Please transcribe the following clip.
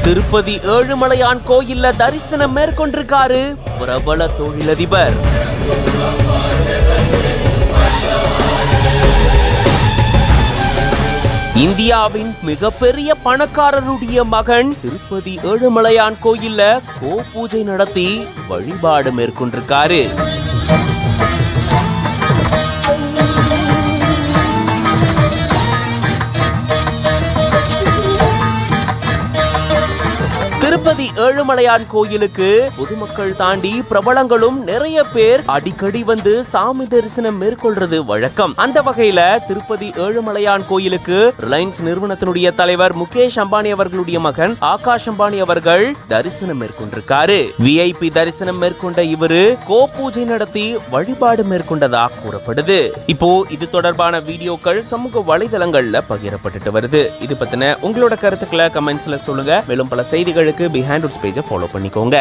திருப்பதி ஏழுமலையான் கோயில்ல தரிசனம் மேற்கொண்டிருக்காரு பிரபல தொழிலதிபர். இந்தியாவின் மிகப்பெரிய பணக்காரருடைய மகன் திருப்பதி ஏழுமலையான் கோயில்ல பூஜை நடத்தி வழிபாடு மேற்கொண்டிருக்காரு. திருப்பதி ஏழுமலையான் கோயிலுக்கு பொதுமக்கள் தாண்டி பிரபலங்களும் நிறைய பேர் அடிக்கடி வந்து சாமி தரிசனம் மேற்கொள்றது வழக்கம். அந்த வகையில திருப்பதி ஏழுமலையான் கோயிலுக்கு ரிலையன்ஸ் நிறுவனத்தினுடைய தலைவர் முகேஷ் அம்பானி அவர்களுடைய மகன் ஆகாஷ் அம்பானி அவர்கள் தரிசனம் மேற்கொண்டிருக்காரு. VIP தரிசனம் மேற்கொண்ட இவரு பூஜை நடத்தி வழிபாடு மேற்கொண்டதாக கூறப்படுது. இப்போ இது தொடர்பான வீடியோக்கள் சமூக வலைதளங்கள்ல பகிரப்பட்டு வருது. இது பத்தின உங்களோட கருத்துக்களை கமெண்ட்ஸ்ல சொல்லுங்க. மேலும் பல செய்திகளுக்கு பிஹைண்ட் ரூட்ஸ் பேஜை ஃபாலோ பண்ணிக்கோங்க.